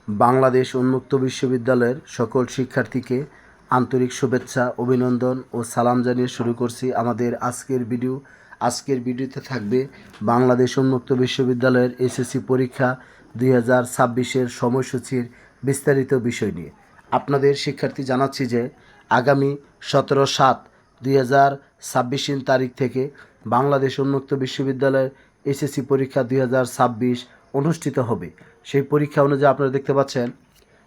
বাংলাদেশ উন্মুক্ত বিশ্ববিদ্যালয়ের সকল শিক্ষার্থীকে আন্তরিক শুভেচ্ছা, অভিনন্দন ও সালাম জানিয়ে শুরু করছি আমাদের আজকের ভিডিও। আজকের ভিডিওতে থাকবে বাংলাদেশ উন্মুক্ত বিশ্ববিদ্যালয়ের এসএসসি পরীক্ষা 2026-এর সময়সূচির বিস্তারিত বিষয় নিয়ে। আপনাদের শিক্ষার্থী জানাচ্ছি যে আগামী 17/7/2026 তারিখ থেকে বাংলাদেশ উন্মুক্ত বিশ্ববিদ্যালয়ের এসএসসি পরীক্ষা 2026 অনুষ্ঠিত হবে। সেই পরীক্ষা অনুযায়ী আপনারা দেখতে পাচ্ছেন,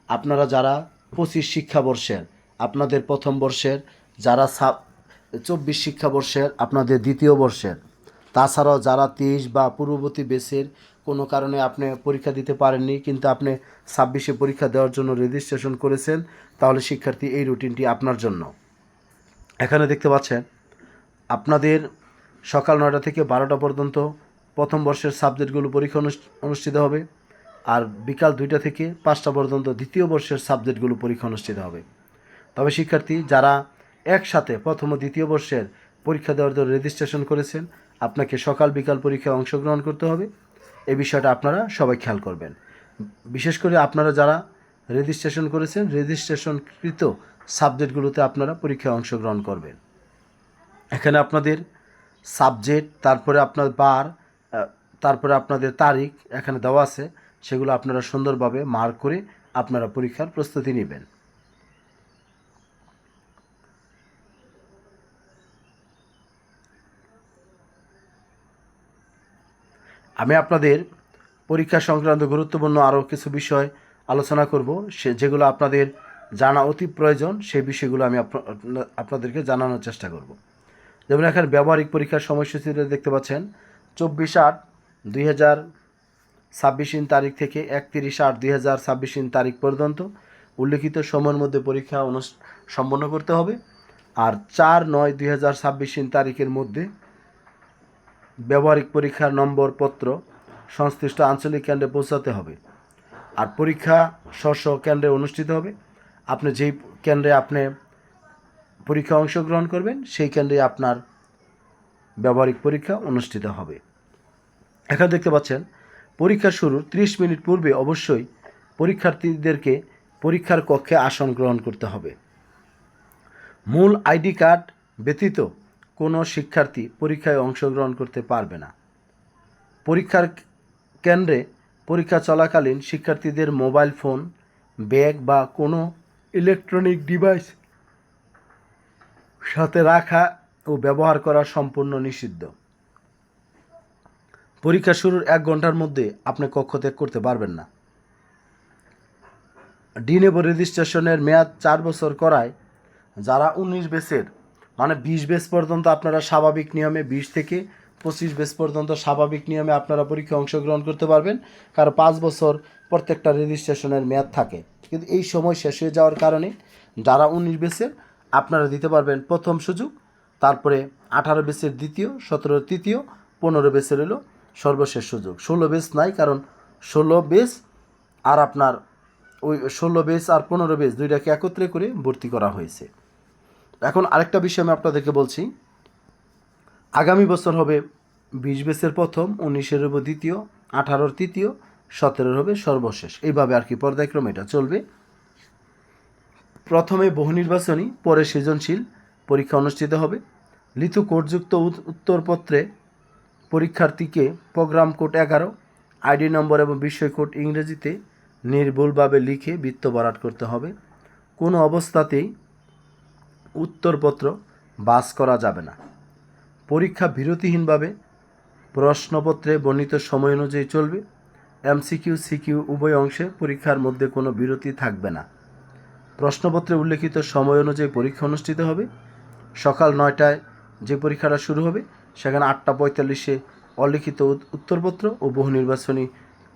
আপনারা যারা 25 শিক্ষাবর্ষের, আপনাদের প্রথম বর্ষের, যারা 24 শিক্ষাবর্ষের, আপনাদের দ্বিতীয় বর্ষের, তাছাড়াও যারা 23 বা পূর্ববর্তী বেসের কোনো কারণে আপনি পরীক্ষা দিতে পারেননি কিন্তু আপনি 26-এ পরীক্ষা দেওয়ার জন্য রেজিস্ট্রেশন করেছেন, তাহলে শিক্ষার্থী এই রুটিনটি আপনার জন্য। এখানে দেখতে পাচ্ছেন আপনাদের সকাল 9টা থেকে 12টা পর্যন্ত প্রথম বর্ষের সাবজেক্টগুলো পরীক্ষা অনুষ্ঠিত হবে, আর বিকাল 2টা থেকে 5টা পর্যন্ত দ্বিতীয় বর্ষের সাবজেক্টগুলো পরীক্ষা অনুষ্ঠিত হবে। তবে শিক্ষার্থী যারা একসাথে প্রথম ও দ্বিতীয় বর্ষের পরীক্ষা দেওয়ার জন্য রেজিস্ট্রেশন করেছেন, আপনাকে সকাল বিকাল পরীক্ষায় অংশগ্রহণ করতে হবে। এই বিষয়টা আপনারা সবাই খেয়াল করবেন। বিশেষ করে আপনারা যারা রেজিস্ট্রেশন করেছেন, রেজিস্ট্রেশনকৃত সাবজেক্টগুলোতে আপনারা পরীক্ষায় অংশগ্রহণ করবেন। এখানে আপনাদের সাবজেক্ট, তারপরে আপনার বার, তারপরে আপনাদের তারিখ এখানে দেওয়া আছে, সেগুলো আপনারা সুন্দরভাবে মার্ক করে আপনারা পরীক্ষার প্রস্তুতি নেবেন। আমি আপনাদের পরীক্ষা সংক্রান্ত গুরুত্বপূর্ণ আরও কিছু বিষয় আলোচনা করব, যেগুলো আপনাদের জানা অতি প্রয়োজন। সেই বিষয়গুলো আমি আপনাদেরকে জানানোর চেষ্টা করব। যেমন এখানে ব্যবহারিক পরীক্ষার সময়সূচিটা দেখতে পাচ্ছেন, 24/8/2026 তারিখ থেকে 31/8/2026 তারিখ পর্যন্ত উল্লেখিত সময়ের মধ্যে পরীক্ষা সম্পন্ন করতে হবে। আর 4/9/2026 তারিখের মধ্যে ব্যবহারিক পরীক্ষার নম্বরপত্র সংশ্লিষ্ট আঞ্চলিক কেন্দ্রে পৌঁছাতে হবে। আর পরীক্ষা স্ব কেন্দ্রে অনুষ্ঠিত হবে। আপনি যেই কেন্দ্রে আপনি পরীক্ষা অংশগ্রহণ করবেন, সেই কেন্দ্রে আপনার ব্যবহারিক পরীক্ষা অনুষ্ঠিত হবে। এখানে দেখতে পাচ্ছেন, পরীক্ষা শুরুর 30 মিনিট পূর্বে অবশ্যই পরীক্ষার্থীদেরকে পরীক্ষার কক্ষে আসন গ্রহণ করতে হবে। মূল আইডি কার্ড ব্যতীত কোনো শিক্ষার্থী পরীক্ষায় অংশগ্রহণ করতে পারবে না। পরীক্ষার কেন্দ্রে পরীক্ষা চলাকালীন শিক্ষার্থীদের মোবাইল ফোন, ব্যাগ বা কোনো ইলেকট্রনিক ডিভাইস সাথে রাখা ও ব্যবহার করা সম্পূর্ণ নিষিদ্ধ। পরীক্ষা শুরুর 1 ঘন্টার মধ্যে আপনি কক্ষ ত্যাগ করতে পারবেন না। ডিনেব রেজিস্ট্রেশনের মেয়াদ 4 বছর করায় যারা 19 বেসের, মানে 20 বেস পর্যন্ত আপনারা স্বাভাবিক নিয়মে, 20 থেকে 25 বেস পর্যন্ত স্বাভাবিক নিয়মে আপনারা পরীক্ষায় অংশগ্রহণ করতে পারবেন, কারণ 5 বছর প্রত্যেকটা রেজিস্ট্রেশনের মেয়াদ থাকে। কিন্তু এই সময় শেষ হয়ে যাওয়ার কারণে যারা 19 বেসের, আপনারা দিতে পারবেন প্রথম সুযোগ, তারপরে 18 বেসের দ্বিতীয়, 17 তৃতীয়, 15 বেসের হলো সর্বশেষ সুযোগ। 16 বেস নাই, কারণ 16 বেস আর আপনার ওই 16 বেস আর 15 বেস দুইটাকে একত্রে করে ভর্তি করা হয়েছে। এখন আরেকটা বিষয় আমি আপনাদেরকে বলছি, আগামী বছর হবে 20 বেসের প্রথম, 19-এর হবে দ্বিতীয়, 18-র তৃতীয়, 17-র হবে সর্বশেষ। এইভাবে আর কি পর্যায়ক্রমে এটা চলবে। প্রথমে বহু নির্বাচনী, পরে সৃজনশীল পরীক্ষা অনুষ্ঠিত হবে। লিথু কোডযুক্ত উত্তরপত্রে পরীক্ষার্থীকে প্রোগ্রাম কোড 11, আইডি নম্বর এবং বিষয় কোড ইংরেজিতে নির্ভুলভাবে লিখে বৃত্ত ভরাট করতে হবে। কোনো অবস্থাতেই উত্তরপত্র বাস করা যাবে না। পরীক্ষা বিরতিহীনভাবে প্রশ্নপত্রে বর্ণিত সময় অনুযায়ী চলবে। এমসিকিউ, সিকিউ উভয় অংশে পরীক্ষার মধ্যে কোনো বিরতি থাকবে না। প্রশ্নপত্রে উল্লেখিত সময় অনুযায়ী পরীক্ষা অনুষ্ঠিত হবে। সকাল 9টায় যে পরীক্ষাটা শুরু হবে, সেখানে 8:45-এ অলিখিত উত্তরপত্র ও বহু নির্বাচনী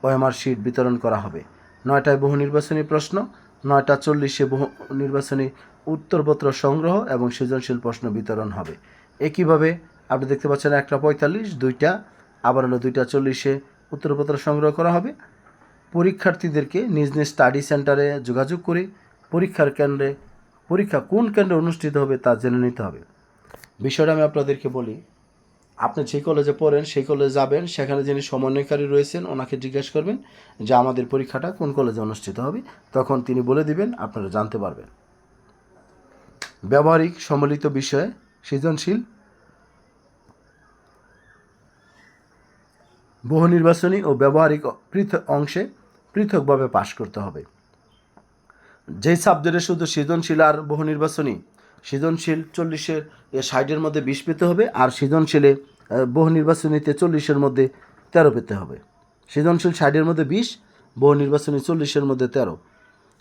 ওএমআর শিট বিতরণ করা হবে। 9টায় বহু নির্বাচনী প্রশ্ন, 9:40-এ বহু নির্বাচনী উত্তরপত্র সংগ্রহ এবং সৃজনশীল প্রশ্ন বিতরণ হবে। একইভাবে আপনি দেখতে পাচ্ছেন 1:45, 2টা, আবার হলো 2:40-এ উত্তরপত্র সংগ্রহ করা হবে। পরীক্ষার্থীদেরকে নিজ নিজ স্টাডি সেন্টারে যোগাযোগ করে পরীক্ষা কোন কেন্দ্রে অনুষ্ঠিত হবে তা জেনে নিতে হবে। বিষয়টা আমি আপনাদেরকে বলি, আপনি যে কলেজে পড়েন সেই কলেজে যাবেন, সেখানে যিনি সমন্বয়কারী রয়েছেন ওনাকে জিজ্ঞেস করবেন যে আমাদের পরীক্ষাটা কোন কলেজে অনুষ্ঠিত হবে, তখন তিনি বলে দিবেন, আপনারা জানতে পারবেন। ব্যবহারিক সম্মিলিত বিষয়ে সৃজনশীল বহু নির্বাচনী ও ব্যবহারিক পৃথক অংশে পৃথকভাবে পাশ করতে হবে। যেই সাবজেক্টে শুধু সৃজনশীল আর বহু নির্বাচনী, সৃজনশীল 60-এর মধ্যে 20 পেতে হবে, আর সৃজনশীলে বহু নির্বাচনীতে 40-এর মধ্যে 13 পেতে হবে। সৃজনশীল 60-এর মধ্যে 20, বহু নির্বাচনী 40-এর মধ্যে 13।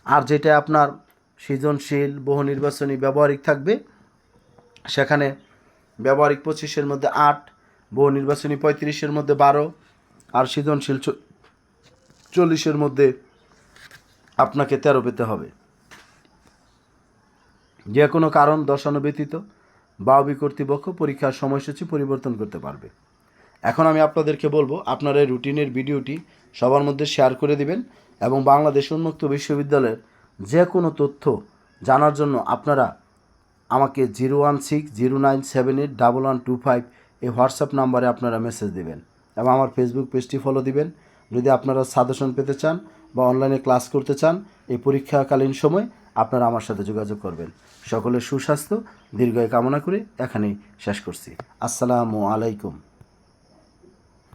আর যেটা আপনার সৃজনশীল বহু নির্বাচনী ব্যবহারিক থাকবে, সেখানে ব্যবহারিক 25-এর মধ্যে 8, বহু নির্বাচনী 35-এর মধ্যে 12, আর সৃজনশীল 40-এর মধ্যে আপনাকে 13 পেতে হবে। যে কোনো কারণ দর্শানো ব্যতীত বাওবি কর্তৃপক্ষ পরীক্ষার সময়সূচি পরিবর্তন করতে পারবে। এখন আমি আপনাদেরকে বলবো, আপনারা এই রুটিনের ভিডিওটি সবার মধ্যে শেয়ার করে দিবেন, এবং বাংলাদেশ উন্মুক্ত বিশ্ববিদ্যালয়ের যে কোনো তথ্য জানার জন্য আপনারা আমাকে 01609781125 এই হোয়াটসঅ্যাপ নাম্বারে আপনারা মেসেজ দিবেন, এবং আমার ফেসবুক পেজটি ফলো দিবেন। যদি আপনারা সাজেশন পেতে চান বা অনলাইনে ক্লাস করতে চান এই পরীক্ষাকালীন সময়, আপনারা আমার সাথে যোগাযোগ করবেন। সকলের সুস্বাস্থ্য দীর্ঘায়ু কামনা করে এখানেই শেষ করছি। আসসালামু আলাইকুম।